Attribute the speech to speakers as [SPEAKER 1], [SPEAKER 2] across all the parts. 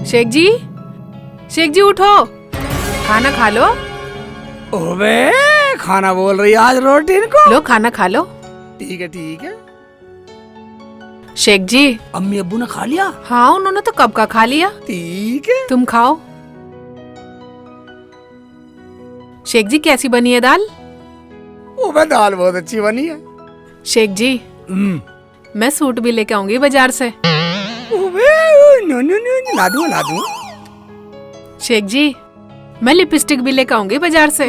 [SPEAKER 1] शेख जी उठो, खाना खा लो।
[SPEAKER 2] ओबे खाना बोल रही आज रोटी को।
[SPEAKER 1] लो खाना खा लो।
[SPEAKER 2] ठीक है ठीक है।
[SPEAKER 1] शेख जी,
[SPEAKER 2] अम्मी अब्बू ने खा लिया?
[SPEAKER 1] हाँ उन्होंने तो कब का खा लिया।
[SPEAKER 2] ठीक है
[SPEAKER 1] तुम खाओ। शेख जी कैसी बनी है दाल?
[SPEAKER 2] ओबे दाल बहुत अच्छी बनी है।
[SPEAKER 1] शेख जी मैं सूट भी लेके आऊंगी बाजार से।
[SPEAKER 2] ओबे नो नो नो ला दूंगा ला दूंगा।
[SPEAKER 1] शेख जी मैं लिपस्टिक भी लेके आऊंगी बाजार से।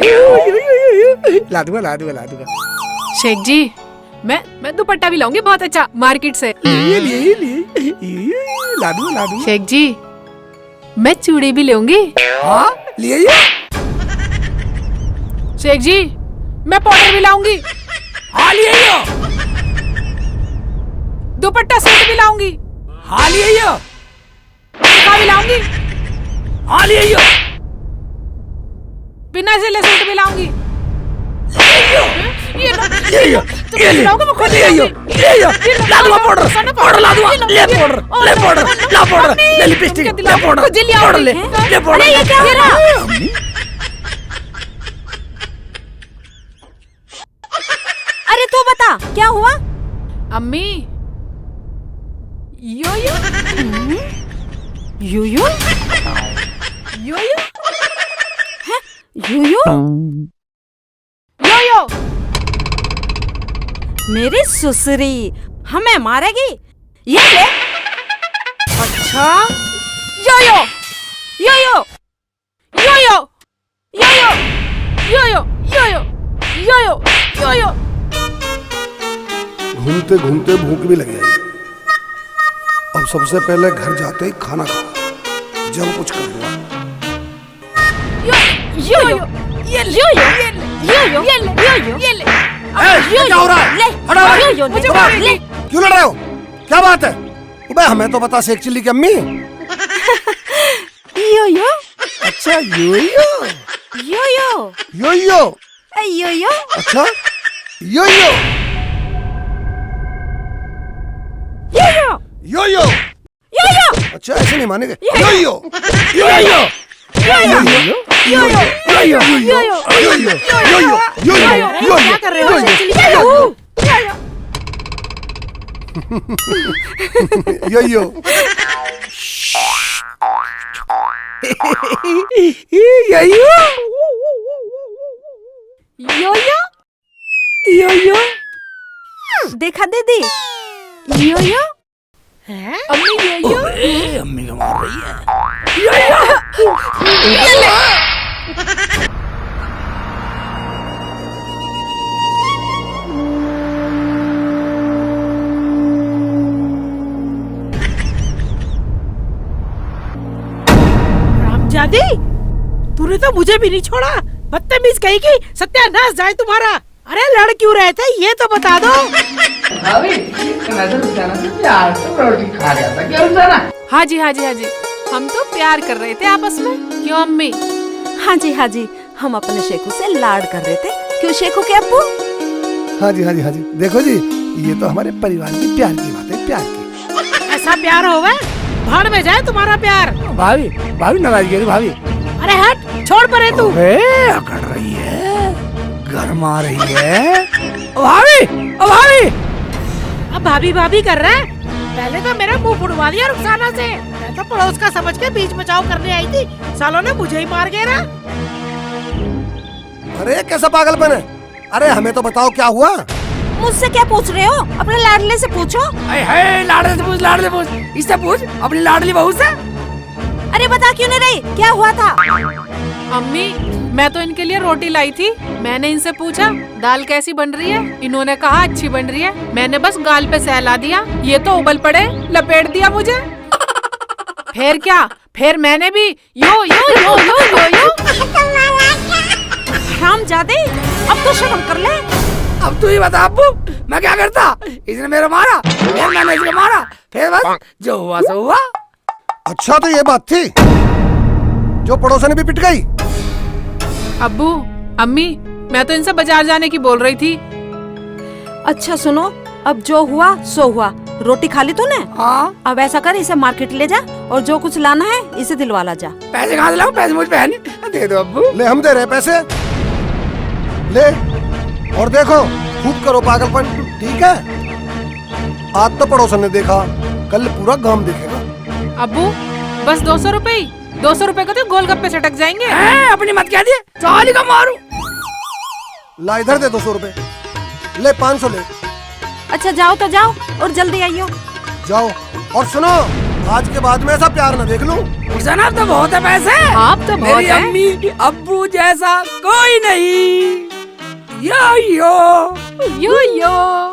[SPEAKER 2] ला दूंगा ला दूंगा ला दूंगा।
[SPEAKER 1] शेख जी मैं दुपट्टा भी लाऊंगी बहुत अच्छा मार्केट से।
[SPEAKER 2] ला दूंगा।
[SPEAKER 1] शेख जी मैं चूड़ी भी लूंगी।
[SPEAKER 2] हाँ लिए
[SPEAKER 1] शेख जी मैं पाउडर भी लाऊंगी।
[SPEAKER 2] हाँ लिए
[SPEAKER 1] दुपट्टा सूट भी लाऊंगी।
[SPEAKER 2] हाँ लिए
[SPEAKER 1] भी लाऊंगी।
[SPEAKER 2] हाँ लिए
[SPEAKER 1] बिना सिले सूट भी लाऊंगी।
[SPEAKER 2] लिपस्टिक
[SPEAKER 3] अरे तू बता क्या हुआ?
[SPEAKER 1] अम्मी यो यो
[SPEAKER 3] यो यो
[SPEAKER 1] यो यो
[SPEAKER 3] है यो यो
[SPEAKER 1] यो यो
[SPEAKER 3] मेरी सुसरी हमें मारेगी ये ले। अच्छा यो यो यो यो
[SPEAKER 1] यो यो यो यो यो यो यो यो यो यो यो।
[SPEAKER 4] घूमते घूमते भूख भी लगी है। अब सबसे पहले घर जाते ही खाना खाओ, जब कुछ कर दूंगा।
[SPEAKER 1] यो यो ये यो यो यो यो ये ले
[SPEAKER 4] क्या हो रहा है?
[SPEAKER 3] ले
[SPEAKER 4] हटाओ।
[SPEAKER 3] यो
[SPEAKER 1] मुझे
[SPEAKER 3] ले।
[SPEAKER 4] क्यों लड़ रहे हो? क्या बात है? अबे हमें तो बता शेख चिल्ली की अम्मी।
[SPEAKER 3] यो यो
[SPEAKER 4] अच्छा यो यो
[SPEAKER 3] यो यो
[SPEAKER 4] यो यो
[SPEAKER 3] यो यो
[SPEAKER 4] अच्छा यो यो
[SPEAKER 3] यो यो
[SPEAKER 4] यो यो
[SPEAKER 3] यो यो
[SPEAKER 4] अच्छा ऐसे नहीं मानेंगे। यो यो
[SPEAKER 3] यो यो यो यो
[SPEAKER 4] यो यो यो यो
[SPEAKER 3] क्या कर रहे हो?
[SPEAKER 4] यो यो
[SPEAKER 1] यो यो
[SPEAKER 3] यो देखा दीदी यो यो
[SPEAKER 1] अम्मी यो यो
[SPEAKER 2] अम्मी का मार रही है।
[SPEAKER 5] रामजादी तूने तो मुझे भी नहीं छोड़ा। बदतमीज कहीं की सत्यानाश जाए तुम्हारा। अरे लड़ क्यों रहे थे ये तो बता दो।
[SPEAKER 1] हाँ जी हाँ जी हाँ जी हम तो प्यार कर रहे थे आपस में। क्यों अम्मी?
[SPEAKER 3] हाँ जी हम अपने शेखू से लाड कर रहे थे। क्यों शेखू के अब्बू?
[SPEAKER 4] हाँ जी देखो जी ये तो हमारे परिवार की प्यार की बात है, प्यार की।
[SPEAKER 5] ऐसा प्यार होगा भाड़ में जाए तुम्हारा प्यार।
[SPEAKER 2] भाभी भाभी नाराज गई भाभी।
[SPEAKER 5] अरे हट छोड़ परे तू।
[SPEAKER 2] अकड़ रही है, गरमा रही है। भाभी भाभी
[SPEAKER 5] अब भाभी भाभी कर रहा है। पहले तो मेरा मुंह फुड़वा दिया रुखसाना से। मैं तो पड़ोस का समझ के बीच बचाव करने आई थी, सालों ने मुझे ही मार गया।
[SPEAKER 4] अरे कैसा पागलपन है? अरे हमें तो बताओ क्या हुआ?
[SPEAKER 3] मुझसे क्या पूछ रहे हो? अपने लाडले से पूछो।
[SPEAKER 2] लाडले से पूछ इससे पूछ अपनी लाडली बहू से।
[SPEAKER 3] अरे बता क्यों नहीं रही? क्या हुआ था?
[SPEAKER 1] अम्मी मैं तो इनके लिए रोटी लाई थी। मैंने इनसे पूछा दाल कैसी बन रही है, इन्होंने कहा अच्छी बन रही है। मैंने बस गाल पे सहला दिया, ये तो उबल पड़े लपेट दिया मुझे। फिर क्या, फिर मैंने भी यो यो यो यो यो यो।
[SPEAKER 3] हरामजादे अब तो शर्म कर ले।
[SPEAKER 2] अब तू ही बता अब्बू मैं क्या करता? इसने मेरा मारा, फिर मैंने इसको मारा, फिर बस जो हुआ सो हुआ।
[SPEAKER 4] अच्छा तो ये बात थी, जो पड़ोसन भी पिट गई।
[SPEAKER 1] अब्बू अम्मी मैं तो इनसे बाजार जाने की बोल रही थी।
[SPEAKER 3] अच्छा सुनो, अब जो हुआ सो हुआ। रोटी खा ली तूने?
[SPEAKER 2] हाँ
[SPEAKER 3] अब ऐसा कर इसे मार्केट ले जा और जो कुछ लाना है इसे दिलवा ला जा।
[SPEAKER 2] पैसे कहाँ से लाऊं? पैसे मुझ पे है नहीं। दे दो अब्बू।
[SPEAKER 4] ले हम दे रहे हैं पैसे, ले। और देखो खूब करो पागलपन, ठीक है? आज तो पड़ोसन ने देखा, कल पूरा गांव देखेगा।
[SPEAKER 1] अब्बू बस 200 रुपए, 200 रुपए को तो गोलगप्पे से अटक जाएंगे।
[SPEAKER 2] अपनी मत कह दिए, चाली का मारू।
[SPEAKER 4] ला इधर दे 200 रुपए, ले 500 ले।
[SPEAKER 3] अच्छा जाओ तो जाओ और जल्दी आइयो।
[SPEAKER 4] जाओ। और सुनो, आज के बाद में ऐसा प्यार न देख लूं।
[SPEAKER 2] रुखसाना अब तो बहुत है पैसे।
[SPEAKER 1] आप तो बहुत
[SPEAKER 2] मेरी
[SPEAKER 1] है।
[SPEAKER 2] अम्मी अब्बू जैसा कोई नहीं। यो यो
[SPEAKER 1] यो यो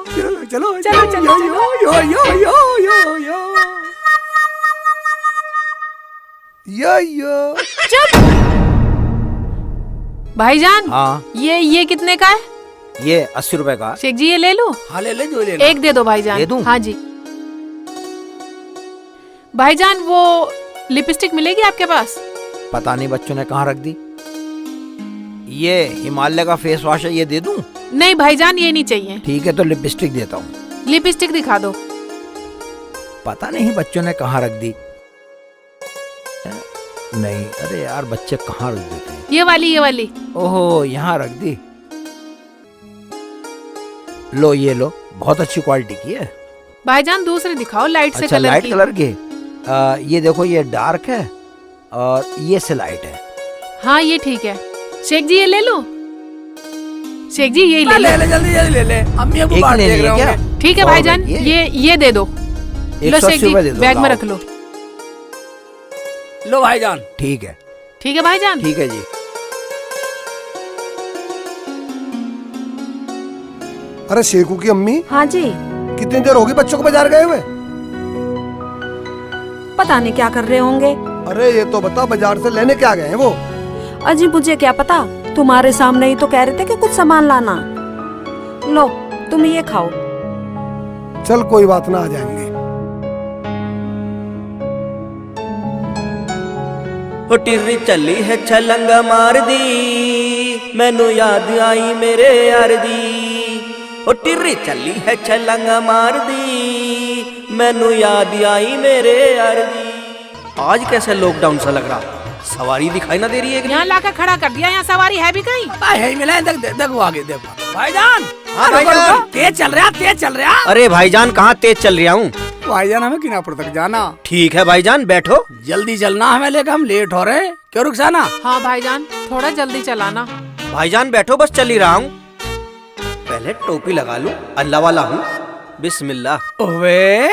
[SPEAKER 2] चलो चलो
[SPEAKER 1] चलो, चलो,
[SPEAKER 2] यो यो यो यो यो यो
[SPEAKER 4] यो यो।
[SPEAKER 1] भाईजान,
[SPEAKER 6] हाँ
[SPEAKER 1] ये कितने का है?
[SPEAKER 6] ये 80 रुपए का।
[SPEAKER 1] शेख जी ये ले लो।
[SPEAKER 2] हाँ ले ले जो लेना।
[SPEAKER 1] एक दे दो भाईजान।
[SPEAKER 6] दे दूं?
[SPEAKER 1] हाँ जी। भाईजान वो लिपस्टिक मिलेगी आपके पास?
[SPEAKER 6] पता नहीं बच्चों ने कहाँ रख दी। ये हिमालय का फेस वॉश है, ये दे दूं?
[SPEAKER 1] नहीं भाईजान ये नहीं चाहिए।
[SPEAKER 6] ठीक है तो लिपस्टिक देता हूँ।
[SPEAKER 1] लिपस्टिक दिखा दो।
[SPEAKER 6] पता नहीं बच्चों ने कहाँ रख दी। नहीं, अरे यार बच्चे कहाँ रख देते हैं।
[SPEAKER 1] ये वाली।
[SPEAKER 6] ओहो यहाँ रख दी। लो ये लो, बहुत अच्छी क्वालिटी की है।
[SPEAKER 1] भाईजान दूसरी दिखाओ लाइट से
[SPEAKER 6] अच्छा
[SPEAKER 1] कलर
[SPEAKER 6] लाइट
[SPEAKER 1] की।
[SPEAKER 6] कलर के। ये देखो ये डार्क है और ये से लाइट है।
[SPEAKER 1] हाँ ये ठीक है। शेख जी ये ले लो। शेख जी यही ले
[SPEAKER 2] ले
[SPEAKER 1] लो।
[SPEAKER 2] ले जल्दी जल्दी ले ले। अम्मी अब्बू
[SPEAKER 6] एक
[SPEAKER 2] बाहर
[SPEAKER 6] ले
[SPEAKER 2] देख
[SPEAKER 6] लिए
[SPEAKER 2] रहे
[SPEAKER 6] क्या?
[SPEAKER 2] होंगे।
[SPEAKER 1] ठीक है
[SPEAKER 6] 100
[SPEAKER 1] भाईजान,
[SPEAKER 6] रुपए
[SPEAKER 1] ये दे दो। लो
[SPEAKER 6] 180
[SPEAKER 1] शेख जी
[SPEAKER 6] रुपए दे दो,
[SPEAKER 1] बैग में
[SPEAKER 6] लाओ।
[SPEAKER 1] रख लो।
[SPEAKER 2] लो भाईजान।
[SPEAKER 6] ठीक है।
[SPEAKER 1] ठीक है भाईजान।
[SPEAKER 6] ठीक है जी।
[SPEAKER 4] अरे शेखू की अम्मी,
[SPEAKER 3] हाँ जी,
[SPEAKER 4] कितनी देर होगी बच्चों को बाजार गए हुए?
[SPEAKER 3] पता नहीं क्या कर रहे होंगे।
[SPEAKER 4] अरे ये तो बता, बाजार से लेने क्या गए हैं वो?
[SPEAKER 3] अजी मुझे क्या पता, तुम्हारे सामने ही तो कह रहे थे कि कुछ सामान लाना। लो तुम ये खाओ।
[SPEAKER 4] चल कोई बात ना, आ जाएंगे।
[SPEAKER 7] हो टिर्री चली है छलंग मार दी, मैनू याद आई मेरे यार दी। हो टिर्री चली है छलंग मार दी, मैनू याद आई मेरे यार दी। आज कैसे लॉकडाउन सा लग रहा, सवारी दिखाई ना दे रही है।
[SPEAKER 1] यहाँ लाकर खड़ा कर दिया, यहाँ सवारी है भी कहीं?
[SPEAKER 2] भाई मिला है, देख वो आगे देख भाईजान।
[SPEAKER 7] हाँ
[SPEAKER 2] रुको,
[SPEAKER 7] भाईजान।
[SPEAKER 2] रुको, तेज चल रहा।
[SPEAKER 7] अरे भाईजान कहाँ तेज चल रहा हूँ।
[SPEAKER 2] भाईजान हमें किनापुर तक जाना।
[SPEAKER 7] ठीक है भाईजान बैठो।
[SPEAKER 2] जल्दी चलना हमें लेकर, हम लेट हो रहे। क्यों रुखसाना?
[SPEAKER 1] हाँ भाईजान थोड़ा जल्दी चलाना।
[SPEAKER 7] भाईजान बैठो, बस चल ही रहा हूँ। पहले टोपी लगा लूं, अल्लाह वाला हूँ। बिस्मिल्लाह।
[SPEAKER 2] ओवे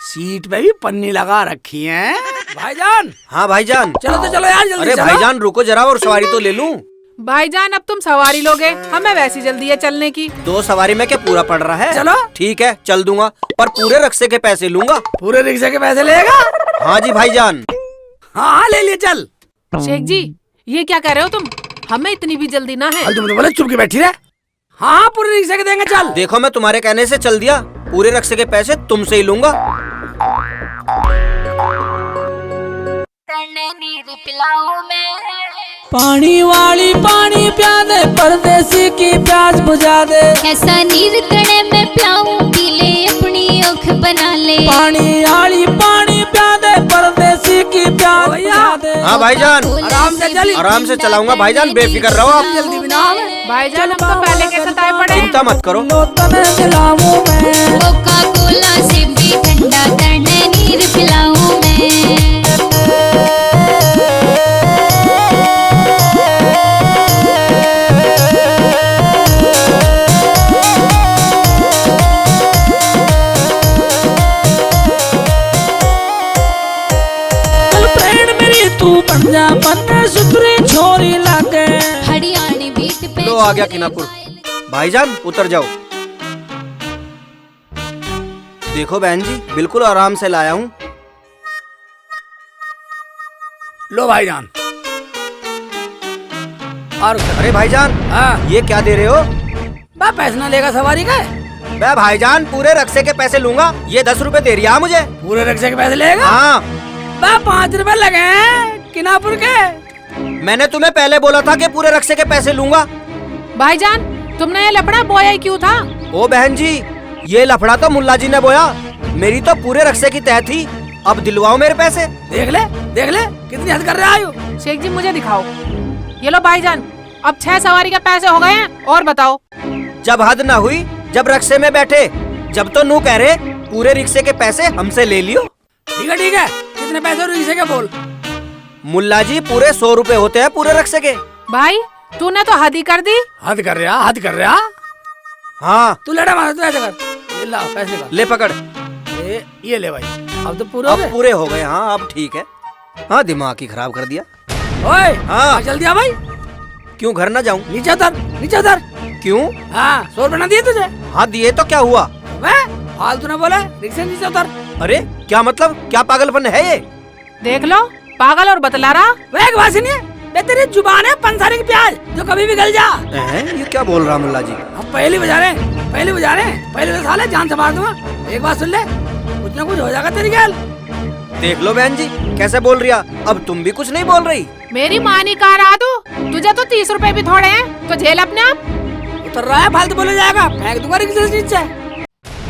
[SPEAKER 2] सीट पे भी पन्नी लगा रखी है भाईजान।
[SPEAKER 7] हाँ भाईजान।
[SPEAKER 2] चलो तो चलो यार, जल्दी
[SPEAKER 7] अरे
[SPEAKER 2] चलो।
[SPEAKER 7] भाईजान रुको जरा और सवारी तो ले लूं।
[SPEAKER 1] भाईजान अब तुम सवारी लोगे, हमें वैसी जल्दी है चलने की।
[SPEAKER 7] 2 सवारी में क्या पूरा पड़ रहा है?
[SPEAKER 2] चलो।
[SPEAKER 7] ठीक है चल दूंगा, पर पूरे रिक्शे के पैसे लूंगा।
[SPEAKER 2] पूरे रिक्शे के पैसे लेगा?
[SPEAKER 7] हाँ जी भाईजान।
[SPEAKER 2] हाँ ले लिए, चल।
[SPEAKER 1] शेख जी ये क्या कह रहे हो तुम? हमें इतनी भी जल्दी ना है।
[SPEAKER 2] तुम तो बोले चुप के बैठी रहे। हाँ पूरे रिक्शे के देंगे, चल।
[SPEAKER 7] देखो मैं तुम्हारे कहने से चल दिया, पूरे रिक्शे के पैसे तुमसे ही लूंगा।
[SPEAKER 8] पानी वाली पानी पिया दे, परदेसी की प्यास बुझा दे।
[SPEAKER 9] ऐसा नीर कड़े में पिलाऊं, पी ले अपनी औख बना ले।
[SPEAKER 8] पानी वाली पानी पिया दे, परदेसी की प्यास बुझा दे।
[SPEAKER 7] हाँ भाईजान
[SPEAKER 2] आराम से चल।
[SPEAKER 7] आराम से चलाऊंगा भाईजान, बेफिक्र रहो आप।
[SPEAKER 2] जल्दी बिना हमें।
[SPEAKER 1] भाईजान हम तो पहले के सताए पड़े हैं।
[SPEAKER 7] चिंता मत करो।
[SPEAKER 8] लो तने दिलाऊं मैं,
[SPEAKER 9] कोका कोला से भी ठंडा करने नीर पिलाऊं मैं।
[SPEAKER 8] चल फ्रेंड मेरी तू बन जा, बनने सुधरी छोरी लागे।
[SPEAKER 9] हरियाणी बीट पे
[SPEAKER 7] लो आ गया किनापुर। भाईजान उतर जाओ। देखो बहन जी बिल्कुल आराम से लाया हूँ।
[SPEAKER 2] लो भाईजान। और
[SPEAKER 7] अरे भाईजान
[SPEAKER 2] हाँ
[SPEAKER 7] ये क्या दे रहे हो?
[SPEAKER 2] बा पैसा ना लेगा सवारी का?
[SPEAKER 7] मैं भाईजान पूरे रिक्शे के पैसे लूंगा, ये 10 रुपए दे रही है मुझे।
[SPEAKER 2] पूरे रिक्शे के पैसे लेगा?
[SPEAKER 7] हाँ
[SPEAKER 2] बा 5 रुपए लगे हैं किनापुर के।
[SPEAKER 7] मैंने तुम्हें पहले बोला था कि पूरे रिक्शे के पैसे लूंगा।
[SPEAKER 1] भाईजान तुमने ये लफड़ा बोया ही क्यों था?
[SPEAKER 7] ओ बहन जी ये लफड़ा तो मुल्ला जी ने बोया, मेरी तो पूरे रिक्शे की तय थी।
[SPEAKER 6] अब दिलवाओ मेरे पैसे।
[SPEAKER 2] देख ले कितनी हद कर रहे आयु।
[SPEAKER 1] शेख जी मुझे दिखाओ। ये लो भाईजान, अब 6 सवारी के पैसे हो गए हैं, और बताओ।
[SPEAKER 6] जब हद ना हुई, जब रिक्शे में बैठे, जब तो नू कह रहे पूरे रिक्शे के पैसे हमसे ले लियो।
[SPEAKER 2] ठीक है, कितने पैसे रिक्शे के बोल।
[SPEAKER 6] मुल्ला जी पूरे 100 रुपए होते हैं पूरे रिक्शे के।
[SPEAKER 1] भाई तूने तो हद ही कर दी।
[SPEAKER 2] हद कर रहा।
[SPEAKER 6] हाँ
[SPEAKER 2] तू लड़ा मार, तू ऐसा कर, ये ला पैसे का।
[SPEAKER 6] ले पकड़।
[SPEAKER 2] ये ले भाई, अब तो पूरे हो
[SPEAKER 6] अब
[SPEAKER 2] गए।
[SPEAKER 6] पूरे हो गए। हाँ अब ठीक है। हाँ दिमाग ही खराब कर दिया।
[SPEAKER 2] ओए
[SPEAKER 6] हाँ
[SPEAKER 2] चल दिया भाई।
[SPEAKER 6] क्यों घर ना जाऊं?
[SPEAKER 2] नीचे उतर।
[SPEAKER 6] क्यों?
[SPEAKER 2] हाँ 100 रुपए ना दिए तुझे?
[SPEAKER 6] हाँ दिए तो क्या हुआ?
[SPEAKER 2] वह फालतू ना बोला, रिक्शे नीचे उतर।
[SPEAKER 6] अरे क्या मतलब, क्या पागलपन है ये?
[SPEAKER 1] देख लो, पागल और बतला रहा।
[SPEAKER 2] वह एक बात सुनिए, बे तेरी जुबान है पंसारी की प्याज, जो कभी भी गल जा।
[SPEAKER 6] ये क्या बोल रहा मुल्ला जी?
[SPEAKER 2] अब पहले बजा रहे पहले तो साले जान से मार दूंगा। एक बात सुन ले, कुछ ना कुछ हो जाएगा तेरी गैल।
[SPEAKER 6] देख लो बहन जी कैसे बोल रही। अब तुम भी कुछ नहीं बोल रही।
[SPEAKER 1] मेरी माँ नहीं कह रहा तू, तुझे तो 30 रुपए भी थोड़े हैं, तो झेल अपने आप।
[SPEAKER 2] उतर रहा है, फालतू बोले जाएगा, फेंक दूंगा रिक्शे से नीचे।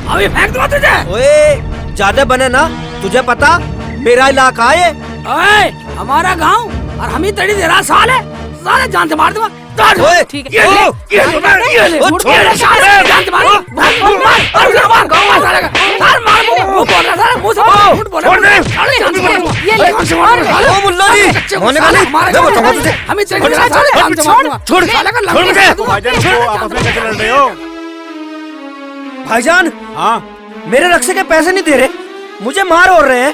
[SPEAKER 2] अभी फेंक दूंगा तुझे।
[SPEAKER 6] ओए ज्यादा बने ना, तुझे पता मेरा इलाका है।
[SPEAKER 2] ओए हमारा गांव, और हम ही तड़ी दे रहा साले जान से मार दूंगा।
[SPEAKER 6] ओए
[SPEAKER 1] ठीक है।
[SPEAKER 2] ये ले, ये ले,
[SPEAKER 6] छोड़।
[SPEAKER 2] साले जान से मार। वो बोल रहा था, मुंह से झूठ बोल रहा है। साले जान से मार दूंगा।
[SPEAKER 1] ये ले,
[SPEAKER 2] जान से मार दूंगा।
[SPEAKER 6] ओ मुल्ला जी होने वाले, मैं बताऊंगा तुझे।
[SPEAKER 2] हम ही तड़ी दे रहा साले जान से मार दूंगा।
[SPEAKER 6] छोड़
[SPEAKER 2] साले का
[SPEAKER 6] छोड़ मुझे।
[SPEAKER 10] आपस में कैसे लड़ रहे हो?
[SPEAKER 6] भाईजान
[SPEAKER 10] हाँ
[SPEAKER 6] मेरे रिक्शे के पैसे नहीं दे रहे, मुझे मार हो रहे हैं।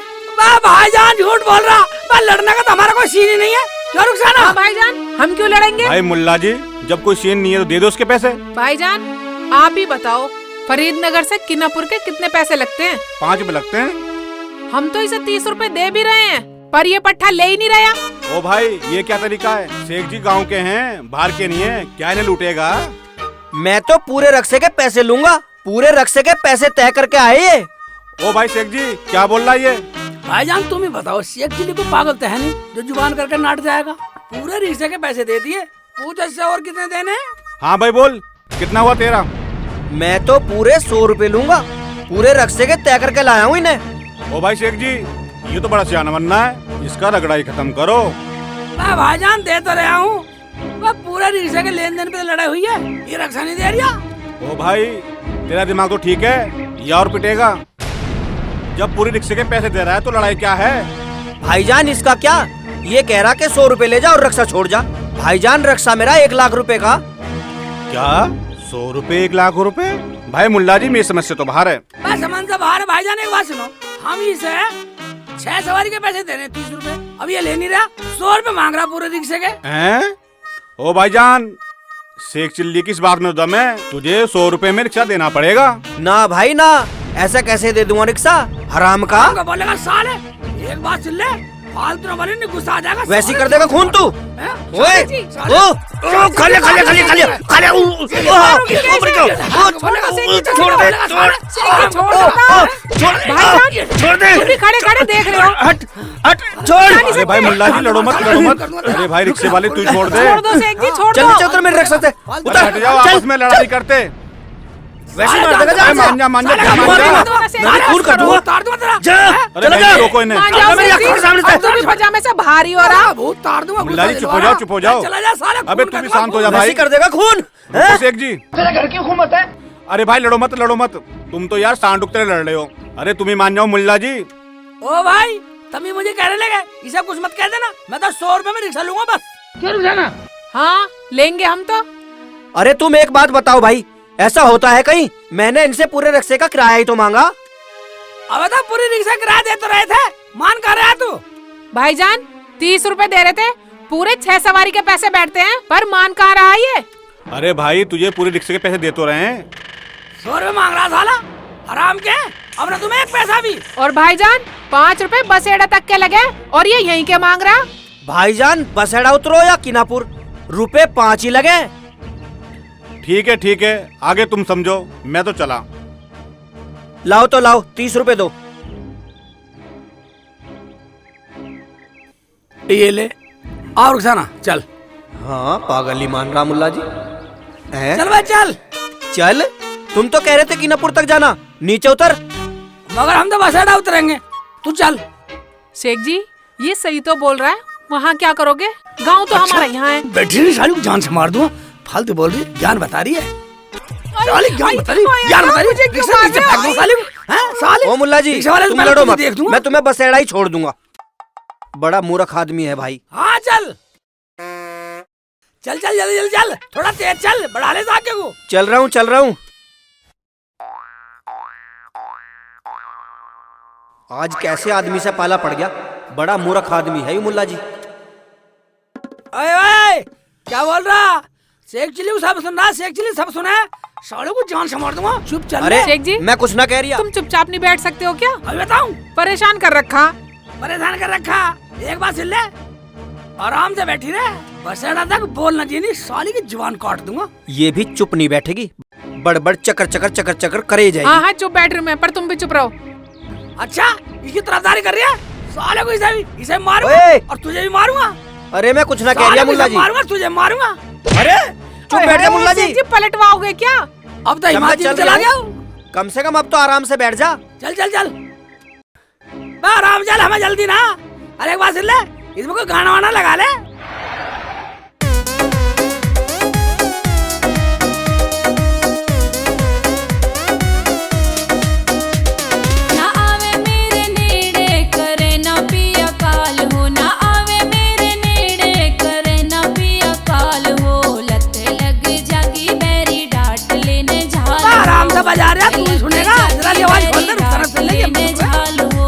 [SPEAKER 2] भाईजान झूठ बोल रहा, लड़ने का तो हमारा कोई सीन ही नहीं है। क्यों रुखसाना?
[SPEAKER 1] हाँ भाईजान, हम क्यों लड़ेंगे?
[SPEAKER 10] भाई मुल्ला जी, जब कोई सीन नहीं है तो दे दो उसके पैसे।
[SPEAKER 1] भाईजान आप ही बताओ, फरीदनगर से किनापुर के कितने पैसे लगते हैं?
[SPEAKER 10] 5 रुपए लगते हैं।
[SPEAKER 1] हम तो इसे 30 रुपए दे भी रहे हैं, पर ये पट्टा ले ही नहीं रहा।
[SPEAKER 10] ओ भाई ये क्या तरीका है? शेख जी गांव के हैं, बाहर के नहीं है, क्या इन्हें लूटेगा?
[SPEAKER 6] मैं तो पूरे रिक्शे के पैसे लूंगा, पूरे रिक्शे के पैसे तय करके आए ये।
[SPEAKER 10] ओ भाई शेख जी क्या बोल रहा है ये?
[SPEAKER 2] भाईजान तुम ही बताओ, शेख जी को पागल तो है नहीं जो जुबान करके नाट जाएगा। पूरे रिक्शे के पैसे दे दिए, पूछ इससे और कितने देने हैं?
[SPEAKER 10] हाँ भाई बोल, कितना हुआ तेरा?
[SPEAKER 6] मैं तो पूरे 100 रुपए लूंगा, पूरे रिक्शे के तय करके लाया हूँ इन्हें।
[SPEAKER 10] ओ भाई शेख जी ये तो बड़ा सियाना बनना है, इसका रगड़ा ही खत्म करो।
[SPEAKER 2] मैं भाईजान दे तो रहा हूँ, मैं पूरे रिक्शे के लेन देन पे लड़ाई हुई है, ये रक्षा नहीं दे रहा।
[SPEAKER 10] ओ भाई तेरा दिमाग तो ठीक है, या और पिटेगा। जब पूरी रिक्शे के पैसे दे रहा है तो लड़ाई क्या है?
[SPEAKER 6] भाईजान इसका क्या, ये कह रहा कि 100 रुपए ले जा और रक्षा छोड़ जा। भाईजान रक्षा मेरा 1 लाख रुपए का।
[SPEAKER 10] क्या 100 रुपए 1 लाख रुपए? भाई मुल्ला जी मेरी समझ से तो बाहर है।
[SPEAKER 2] मैं समझ से बाहर है भाईजान। एक बात सुनो, हम इसे 6 सवारी के पैसे दे रहे हैं 30 रुपए, अब ये ले नहीं रहा, 100 रुपए मांग रहा पूरे रिक्शे के।
[SPEAKER 10] हैं? ओ भाईजान शेख चिल्ली की इस बात में दम है, तुझे 100 रुपए में रिक्शा देना पड़ेगा।
[SPEAKER 6] ना भाई ना, ऐसा कैसे दे दूंगा रिक्शा, हराम का।
[SPEAKER 2] हमको बोलेगा साले। एक बात सुन ले, फालतू ना बोले, नहीं गुस्सा आ जाएगा।
[SPEAKER 6] वैसी कर देगा खून तू।
[SPEAKER 2] हैं?
[SPEAKER 6] ओए ओ खा ले खा ले खा ले खा ले खा ले। छोड़ दे छोड़ दे।
[SPEAKER 1] तुम भी खड़े खड़े देख रहे हो।
[SPEAKER 6] हट हट छोड़।
[SPEAKER 10] अरे भाई मुल्ला जी लड़ो मत लड़ो मत। अरे भाई रिक्शे वाले तू छोड़ दे।
[SPEAKER 1] छोड़ दो शेख जी, छोड़
[SPEAKER 6] चल
[SPEAKER 1] दो।
[SPEAKER 6] नीचे उतर मेरे रिक्शा से,
[SPEAKER 10] हट
[SPEAKER 6] उतर
[SPEAKER 10] जाओ, आपस में लड़ाई करते।
[SPEAKER 6] वैसे मार देगा
[SPEAKER 10] अरे मान जा मान जा क्या मान जा।
[SPEAKER 6] मैं खून कर दूंगा।
[SPEAKER 2] तार दूंगा तेरा।
[SPEAKER 6] जा
[SPEAKER 10] अरे
[SPEAKER 6] चला
[SPEAKER 10] भाई
[SPEAKER 6] जा।
[SPEAKER 10] रोको इन्हें।
[SPEAKER 1] मान जाओ
[SPEAKER 6] मेरी
[SPEAKER 1] शेख जी,
[SPEAKER 6] आंखों के सामने से।
[SPEAKER 1] अब तो भी पजामे से भारी हो रहा।
[SPEAKER 2] बहुत तार दूंगा।
[SPEAKER 10] मुल्ला जी चुप हो जाओ चुप हो जाओ।
[SPEAKER 2] चला जा साले।
[SPEAKER 10] अबे तू भी शांत हो जा भाई।
[SPEAKER 6] वैसे कर देगा खून।
[SPEAKER 10] रुको शेख जी, तेरे घर की हुकूमत है। अरे भाई लड़ो मत, तुम तो यार सांड उगते लड़ रहे हो। अरे तुम ही मान जाओ मुल्ला जी।
[SPEAKER 2] ओ भाई तभी मुझे कहने लगे, इसे कुछ मत कह देना, मैं तो 100 रुपए में रिक्शा लूंगा बस। क्यों रुक
[SPEAKER 1] हाँ लेंगे हम तो।
[SPEAKER 6] अरे तुम एक बात बताओ भाई, ऐसा होता है कहीं? मैंने इनसे पूरे रिक्शे का किराया ही तो मांगा।
[SPEAKER 2] अब तो पूरी रिक्शा किराया दे तो रहे थे, मान कर रहा तू?
[SPEAKER 1] भाईजान 30 रुपए दे रहे थे, पूरे 6 सवारी के पैसे बैठते हैं, पर मान कहाँ रहा ये?
[SPEAKER 10] अरे भाई तुझे पूरे रिक्शे के पैसे दे तो रहे हैं।
[SPEAKER 2] 100 रुपए मांग रहा साला, हराम के। अब ना तुम्हें एक पैसा भी।
[SPEAKER 1] और भाईजान 5 रुपए बस एड़ा तक के लगे, और ये यहीं के मांग रहा।
[SPEAKER 6] भाईजान बसेड़ा उतरो या किनापुर, रुपए 5 ही लगे।
[SPEAKER 10] ठीक है आगे तुम समझो, मैं तो चला।
[SPEAKER 6] लाओ तो लाओ, 30 रुपए दो।
[SPEAKER 2] ये ले और रुखसाना चल।
[SPEAKER 6] हाँ पागल ही मान रहा मुल्ला जी।
[SPEAKER 2] चल भाई चल।
[SPEAKER 6] चल, तुम तो कह रहे थे किनापुर तक जाना, नीचे उतर।
[SPEAKER 2] मगर हम तो बसेड़ा उतरेंगे। तू चल।
[SPEAKER 1] शेख जी ये सही तो बोल रहा है, वहाँ क्या करोगे? गांव तो हमारा यहाँ है।
[SPEAKER 2] बैठी नहीं साली को जान से मार दूंगा। फालतू बोल रही, ज्ञान बता रही है साली, ज्ञान बता रही, ज्ञान बता रही। रिक्शा नीचे फेंक दूं साली को, हैं साली।
[SPEAKER 6] ओ मुल्ला जी
[SPEAKER 2] रिक्शा वाले
[SPEAKER 6] तुम
[SPEAKER 2] पहले
[SPEAKER 6] लड़ो
[SPEAKER 2] तुझे
[SPEAKER 6] मत,
[SPEAKER 2] देख दूंगा।
[SPEAKER 6] मैं तुम्हें बस एड़ा ही छोड़ दूंगा। बड़ा मूर्ख आदमी है भाई।
[SPEAKER 2] हाँ चल चल चल जल्दी जल्दी चल, थोड़ा तेज चल, बढ़ा ले आगे को।
[SPEAKER 6] चल रहा हूँ चल रहा हूँ। आज कैसे आदमी से पाला पड़ गया, बड़ा मूर्ख आदमी है ये मुल्ला जी।
[SPEAKER 2] ओए ओए क्या बोल रहा? शेख चिल्ली को सब सुन रहा, शेख चिल्ली सब सुना है। साले को जान से मार दूंगा। चुप चल।
[SPEAKER 6] अरे
[SPEAKER 1] शेख जी
[SPEAKER 6] मैं कुछ ना कह रही।
[SPEAKER 1] तुम चुपचाप नहीं बैठ सकते हो क्या?
[SPEAKER 2] अभी बताऊं?
[SPEAKER 1] परेशान कर रखा।
[SPEAKER 2] परेशान कर रखा। एक बात सुन ले, आराम से बैठी रहे, बस अड्डा तक बोलना चाहिए, साली की जुबान काट दूंगा।
[SPEAKER 6] ये भी चुप नहीं बैठेगी, बड़बड़ चकर चकर चकर चकर करे जाएगी।
[SPEAKER 1] हाँ हाँ चुप बैठ रही मैं, पर तुम भी चुप रहो।
[SPEAKER 2] अच्छा इसकी तरफदारी कर रही है? साले को इसे मारूंगा और तुझे भी मारूंगा।
[SPEAKER 6] अरे मैं कुछ ना कह रही मुल्ला जी।
[SPEAKER 2] मारूंगा तुझे मारूंगा।
[SPEAKER 6] अरे चुप बैठ जा मुल्ला जी।
[SPEAKER 1] पलटवाओगे क्या?
[SPEAKER 2] अब तो हिमाचल में चला गया।
[SPEAKER 6] कम से कम अब तो आराम से बैठ जा।
[SPEAKER 2] चल चल चल आराम चल, हमें जल्दी ना। अरे एक बात सुन ले, इसमें कोई गाना वाना लगा ले।
[SPEAKER 9] ना आवे मेरे नेड़े करे ना पिया काल हो, ना आवे मेरे नेड़े करे ना पिया काल हो। लते लग जागी बैरी डांट लेने झाल।
[SPEAKER 2] आराम से बजा रहा, तू सुनेगा। जरा ये आवाज खोल दे, रुक सुन ले।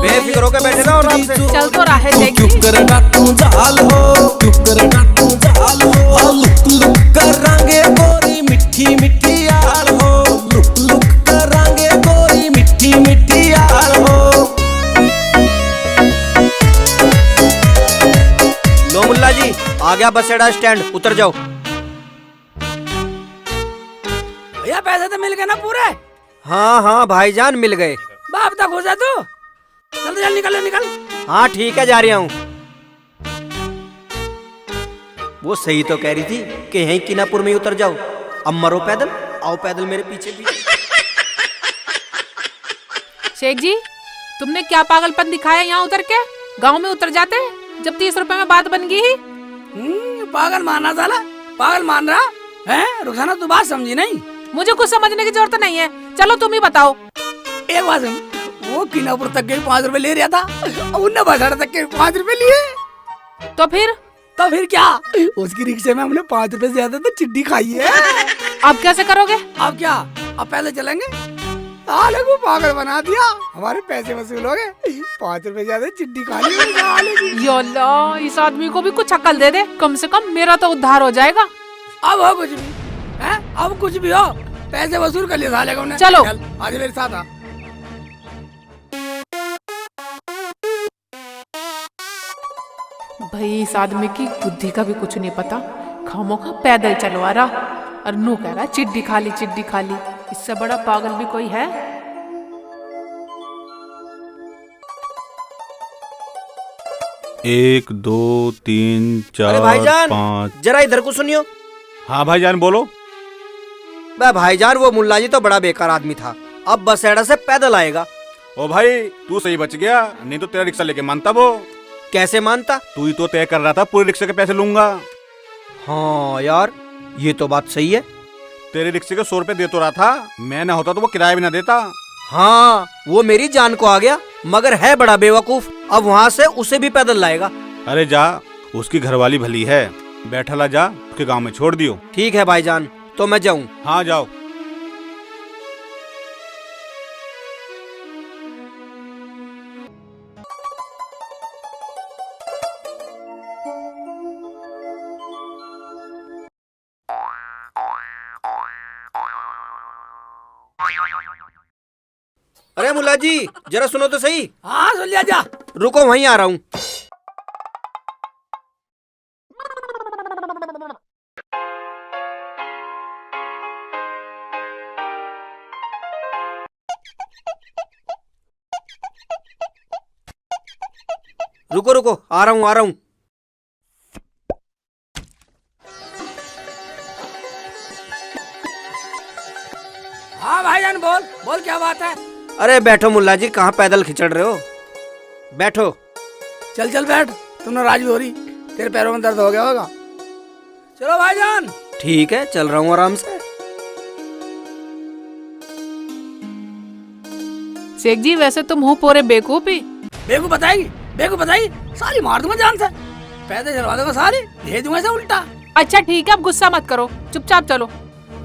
[SPEAKER 6] बेफिक्र होकर बैठे ना आराम से।
[SPEAKER 1] चल तो रहा है शेख जी।
[SPEAKER 8] क्यों करना तू जाल हो, क्यों करना तू जाल हो। लुक लुक करांगे गोरी मिठी मिठी यार हो, लुक लुक करांगे गोरी मिठी मिठी यार हो।
[SPEAKER 6] लो मुल्ला जी आ गया बस अड्डा स्टैंड, उतर जाओ।
[SPEAKER 2] भैया पैसे तो मिल गए ना पूरे?
[SPEAKER 6] हाँ हाँ भाईजान मिल गए।
[SPEAKER 2] बाप तक हो जा तू। जल्दी जल्दी निकल निकल।
[SPEAKER 6] हाँ ठीक है जा रहा हूँ। वो सही तो कह रही थी कि यहीं किनापुर में ही उतर जाओ। अब मरो पैदल, आओ पैदल मेरे पीछे भी।
[SPEAKER 1] शेख जी तुमने क्या पागलपन दिखाया यहाँ उतर के? गांव में उतर जाते जब 30 रुपए में बात बन गई।
[SPEAKER 2] पागल मानना साला, पागल मान रहा है। रुखसाना तू बात समझी नहीं।
[SPEAKER 1] मुझे कुछ समझने की जरूरत नहीं है, चलो तुम ही बताओ।
[SPEAKER 2] एक बात सुन, वो किनापुर तक के 5 रुपए ले रहा था, उन्ने बसाड़ा तक के 5 रुपए लिए।
[SPEAKER 1] तो फिर
[SPEAKER 2] क्या? उसकी रिक्शे में हमने 5 रुपए से ज्यादा तो चिट्ठी खाई है।
[SPEAKER 1] अब कैसे करोगे?
[SPEAKER 2] अब क्या? अब पहले चलेंगे। साले को पागल बना दिया, हमारे पैसे वसूल हो गए। 5 रुपए ज्यादा चिट्ठी खा ली साले की।
[SPEAKER 1] या अल्लाह, इस आदमी को भी कुछ अकल दे दे, कम से कम मेरा तो उद्धार हो जाएगा।
[SPEAKER 2] अब हो कुछ भी है, अब कुछ भी हो, पैसे वसूल कर लिए साले को।
[SPEAKER 1] चलो
[SPEAKER 2] आज मेरे साथ आ।
[SPEAKER 1] भाई इस आदमी की बुद्धि का भी कुछ नहीं पता, खामोखा पैदल चलवा रहा और नू कह रहा चिड्डी खा ली चिड्डी खा ली। इससे बड़ा पागल भी कोई है?
[SPEAKER 10] 1 2 3
[SPEAKER 6] अरे
[SPEAKER 10] 4
[SPEAKER 6] भाईजान
[SPEAKER 10] 5।
[SPEAKER 6] जरा इधर को सुनियो।
[SPEAKER 10] हाँ भाईजान बोलो।
[SPEAKER 6] भाईजान वो मुल्ला जी तो बड़ा बेकार आदमी था, अब बस अड्डा से पैदल आएगा।
[SPEAKER 10] ओ भाई तू सही बच गया, नहीं तो तेरा रिक्शा लेके मानता वो।
[SPEAKER 6] कैसे मानता?
[SPEAKER 10] तू ही तो तय कर रहा था पूरे रिक्शे के पैसे लूंगा।
[SPEAKER 6] हाँ यार ये तो बात सही है।
[SPEAKER 10] तेरे रिक्शे के 100 रुपए दे तो रहा था, मैं ना होता तो वो किराया भी ना देता।
[SPEAKER 6] हाँ वो मेरी जान को आ गया, मगर है बड़ा बेवकूफ, अब वहाँ से उसे भी पैदल लाएगा।
[SPEAKER 10] अरे जा, उसकी घरवाली भली है, बैठा ला जा, उसके गांव में छोड़ दियो।
[SPEAKER 6] ठीक है भाईजान, तो मैं जाऊँ?
[SPEAKER 10] हाँ जाओ।
[SPEAKER 6] अरे मुल्ला जी जरा सुनो तो सही।
[SPEAKER 2] हाँ सुन लिया, जा।
[SPEAKER 6] रुको वहीं आ रहा हूँ। रुको रुको आ रहा हूँ आ रहा हूँ।
[SPEAKER 2] हाँ भाईजान बोल बोल, क्या बात है?
[SPEAKER 6] अरे बैठो मुल्ला जी, कहाँ पैदल खिचड़ रहे हो? बैठो।
[SPEAKER 2] चल चल बैठ, तुम नाराज भी हो रही, तेरे पैरों में दर्द हो गया होगा। चलो भाईजान।
[SPEAKER 6] ठीक है, चल रहा हूँ आराम से।
[SPEAKER 1] शेख जी वैसे तुम हो पूरे बेवकूफ ही।
[SPEAKER 2] बेवकूफ बताएगी, सारी मार दूंगा जान से, पैसे चलवा दूंगा सारी, भेज दूंगा ऐसा उल्टा।
[SPEAKER 1] अच्छा ठीक है, अब गुस्सा मत करो, चुपचाप चलो।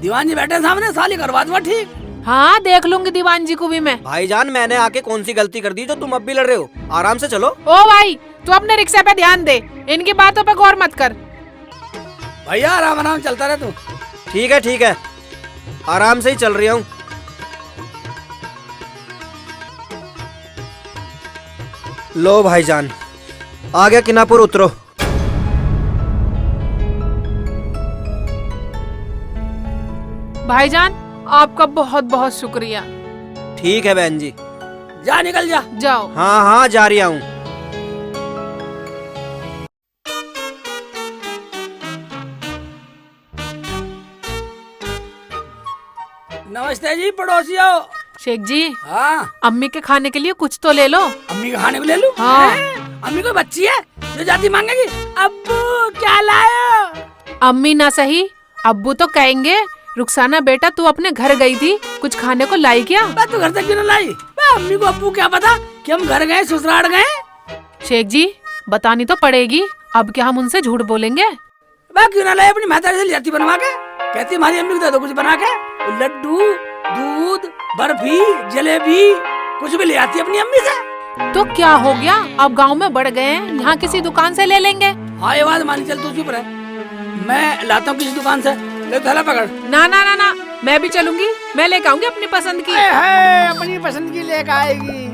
[SPEAKER 2] दीवान जी बैठे हैं सामने, साली करवा दूंगा ठीक।
[SPEAKER 1] हाँ देख लूंगी दीवान जी को भी मैं।
[SPEAKER 6] भाईजान मैंने आके कौन सी गलती कर दी जो तुम अब भी लड़ रहे हो? आराम से चलो।
[SPEAKER 1] ओ भाई तू अपने रिक्शे पे ध्यान दे, इनकी बातों पे गौर मत कर।
[SPEAKER 2] भैया आराम आराम चलता रहे तू।
[SPEAKER 6] ठीक है, आराम से ही चल रही हूँ। लो भाईजान, आ गया किनापुर, उतरो।
[SPEAKER 1] भाईजान आपका बहुत बहुत शुक्रिया।
[SPEAKER 6] ठीक है बहन जी।
[SPEAKER 2] जा निकल जा।
[SPEAKER 1] जाओ।
[SPEAKER 6] हाँ जा रही हूँ।
[SPEAKER 2] नमस्ते जी पड़ोसियों।
[SPEAKER 1] शेख जी
[SPEAKER 2] हाँ
[SPEAKER 1] अम्मी के खाने के लिए कुछ तो ले लो।
[SPEAKER 2] अम्मी का खाने को ले लूं?
[SPEAKER 1] हाँ।
[SPEAKER 2] अम्मी कोई बच्ची है जो जाती मांगेगी अब्बू क्या लाए?
[SPEAKER 1] अम्मी ना सही अब्बू तो कहेंगे रुखसाना बेटा तू अपने घर गई थी, कुछ खाने को लाई क्या?
[SPEAKER 2] तू घर तक क्यों लाई? अम्मी को अब्बू क्या पता कि हम घर गए ससुराल गए।
[SPEAKER 1] शेख जी बतानी तो पड़ेगी, अब क्या हम उनसे झूठ बोलेंगे?
[SPEAKER 2] क्यों ना लाई? अपनी महतारी से लियाती बनवा के, कहती हमारी अम्मी को दे दो कुछ बना के, लड्डू दूध बर्फी जलेबी कुछ भी ले आती अपनी अम्मी से।
[SPEAKER 1] तो क्या हो गया, अब गांव में बढ़ गए हैं, यहाँ किसी दुकान से ले लेंगे।
[SPEAKER 2] हाँ ये बात मानी, चल तू चुप रह, मैं लाता हूँ किसी दुकान से, ले थैला पकड़।
[SPEAKER 1] ना मैं भी चलूंगी, मैं लेके आऊंगी अपनी पसंद की।
[SPEAKER 2] अपनी पसंद की लेकर आएगी।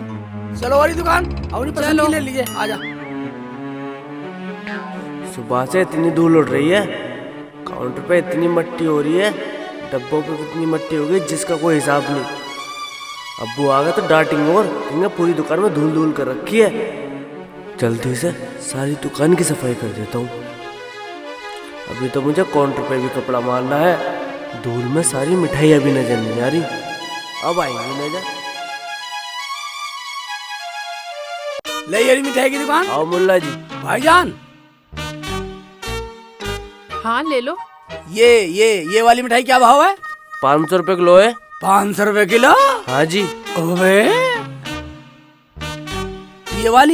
[SPEAKER 2] चलो वाली दुकान अपनी पसंद की ले लीजिए, आजा।
[SPEAKER 11] सुबह से इतनी धूल उड़ रही है, काउंटर पे इतनी मट्टी हो रही है, डब्बों पे कितनी मट्टी हो गई जिसका कोई हिसाब नहीं। अब्बू आ गए तो डांटेंगे और कहेंगे पूरी दुकान में धूल धूल कर रखी है। जल्दी से सारी दुकान की सफाई कर देता हूँ। अभी तो मुझे काउंटर पे भी कपड़ा मारना है, धूल में सारी मिठाई अभी नजर नहीं आ रही, अब आएंगी नजर।
[SPEAKER 2] ले ये मिठाई की दुकान।
[SPEAKER 11] आओ मुल्ला जी।
[SPEAKER 2] भाईजान
[SPEAKER 1] हाँ ले लो।
[SPEAKER 2] ये वाली मिठाई क्या भाव है?
[SPEAKER 11] 500 रुपए किलो है।
[SPEAKER 2] 500 रुपए किलो?
[SPEAKER 11] हाँ जी।
[SPEAKER 2] ओबे ये वाली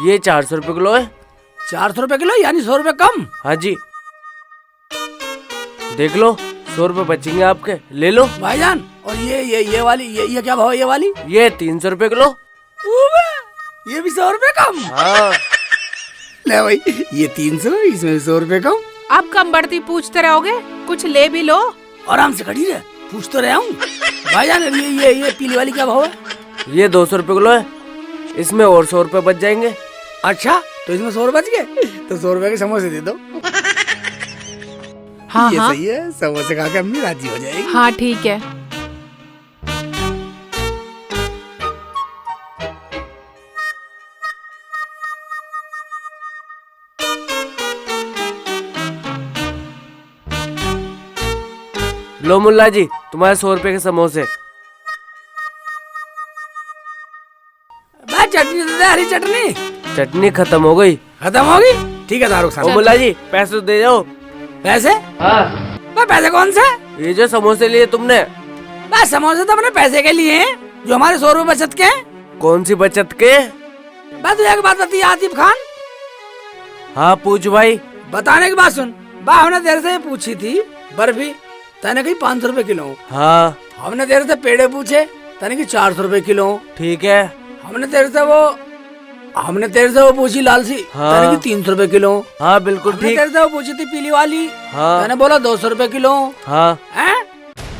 [SPEAKER 11] ये 400 रुपए किलो है।
[SPEAKER 2] 400 रुपए किलो यानी 100 रुपए कम।
[SPEAKER 11] हाँ जी, देख लो 100 रुपए बचेंगे आपके, ले लो।
[SPEAKER 2] भाईजान और ये वाली ये क्या भाव है? ये वाली
[SPEAKER 11] ये 300 रुपए किलो।
[SPEAKER 2] ओबे ये भी 100 रुपए कम।
[SPEAKER 11] हाँ
[SPEAKER 2] ले भाई ये 300, इसमें 100 रुपए कम।
[SPEAKER 1] अब कम बढ़ती पूछते रहोगे, कुछ ले भी लो।
[SPEAKER 2] आराम से खड़ी रहे, पूछ तो रहा हूँ। भाईजान ये पीली वाली क्या भाव है?
[SPEAKER 11] ये 200 रुपए किलो है, इसमें और 100 रुपए बच जाएंगे।
[SPEAKER 2] अच्छा तो इसमें 100 रुपए बच गए, तो 100 रुपए के समोसे दे दो।
[SPEAKER 1] हाँ
[SPEAKER 2] ये
[SPEAKER 1] हाँ
[SPEAKER 2] सही है, समोसे खा के अम्मी राजी हो जाएगी।
[SPEAKER 1] हाँ ठीक है।
[SPEAKER 11] लो मुल्ला जी तुम्हारे 100 रुपए के समोसे।
[SPEAKER 2] चटनी दे दे, हरी चटनी।
[SPEAKER 11] चटनी खत्म हो गई।
[SPEAKER 2] खत्म होगी? ठीक है दारुक साहब।
[SPEAKER 11] मुल्ला जी पैसे तो दे जाओ।
[SPEAKER 2] पैसे?
[SPEAKER 11] हाँ।
[SPEAKER 2] पैसे कौन से?
[SPEAKER 11] ये जो समोसे लिए तुमने।
[SPEAKER 2] बस समोसे तो अपने पैसे के लिए हैं, जो हमारे 100 रुपए बचत के हैं।
[SPEAKER 11] कौन सी बचत के?
[SPEAKER 2] बस तू एक बात बता आतिफ खान।
[SPEAKER 11] हाँ पूछ भाई।
[SPEAKER 2] बताने की बात सुन। हमने तेरे से पूछी थी बर्फी, तने कही 500 रुपए किलो।
[SPEAKER 11] हाँ।
[SPEAKER 2] हमने तेरे से पेड़े पूछे, तने की 400 रुपए किलो।
[SPEAKER 11] ठीक है।
[SPEAKER 2] हमने तेरे से वो पूछी लाल सी,
[SPEAKER 11] हाँ।
[SPEAKER 2] तने की 300 रुपए किलो।
[SPEAKER 11] हाँ बिल्कुल ठीक।
[SPEAKER 2] तेरे से वो पूछी थी पीली वाली,
[SPEAKER 11] हाँ।
[SPEAKER 2] तने बोला 200 रुपए किलो।
[SPEAKER 11] हाँ।
[SPEAKER 2] हैं?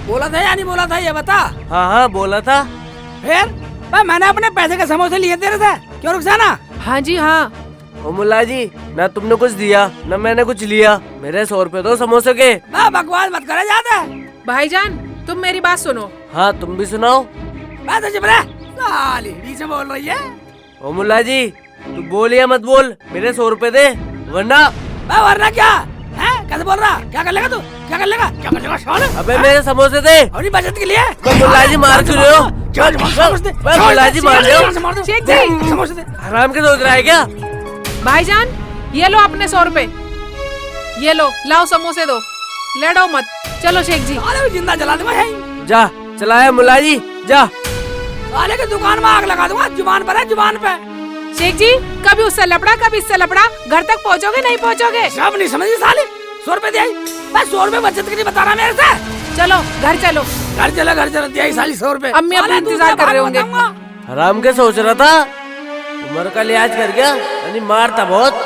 [SPEAKER 2] बोला था या नहीं बोला था ये बता।
[SPEAKER 11] हाँ बोला था।
[SPEAKER 2] फिर मैंने अपने पैसे के समोसे लिए तेरे से, क्यों रुखसाना?
[SPEAKER 1] हाँ जी हाँ।
[SPEAKER 11] ओ मुल्ला जी ना तुमने कुछ दिया ना मैंने कुछ लिया, मेरे 100 रुपए दो समोसे के।
[SPEAKER 2] बकवास मत करे ज्यादा।
[SPEAKER 1] भाईजान तुम मेरी बात सुनो।
[SPEAKER 11] हाँ तुम भी सुनाओ।
[SPEAKER 2] बात चुप रह, साली बीच में बोल रही है।
[SPEAKER 11] ओ मुल्ला जी तू बोल या मत बोल, मेरे 100 रुपए दे वरना।
[SPEAKER 2] वरना क्या है? कैसे बोल रहा? क्या कर लेगा तू? क्या कर लेगा साले?
[SPEAKER 11] अबे मेरे समोसे दे।
[SPEAKER 2] अपनी बचत के लिए
[SPEAKER 11] मुल्ला जी मार क्यों रहे हो? मुल्ला जी मार रहे हो?
[SPEAKER 1] शेख जी
[SPEAKER 2] समोसे दे।
[SPEAKER 11] हराम के सोच रहा है क्या?
[SPEAKER 1] भाईजान ये लो अपने 100 रुपए, ये लो, लाओ समोसे दो, लेडो मत। चलो शेख जी।
[SPEAKER 2] साले को जिंदा जला दूंगा यहीं।
[SPEAKER 11] जा चलाया मुल्ला जी जा।
[SPEAKER 2] साले की दुकान में आग लगा दूंगा, जुबान पर है, जुबान पे।
[SPEAKER 1] शेख जी कभी उससे लपड़ा कभी इससे लपड़ा, घर तक पहुँचोगे नहीं पहुँचोगे?
[SPEAKER 2] सब नहीं समझी साले। 100 रुपए दिया, बस 100 रुपए बचत के लिए बता रहा मेरे से।
[SPEAKER 1] चलो घर चलो।
[SPEAKER 2] घर चलो दिया साली 100 रुपए।
[SPEAKER 1] अम्मी अपना इंतजार कर रहे होंगे।
[SPEAKER 11] हराम के सोच रहा था, उम्र का लिहाज कर गया, यानी मारता बहुत।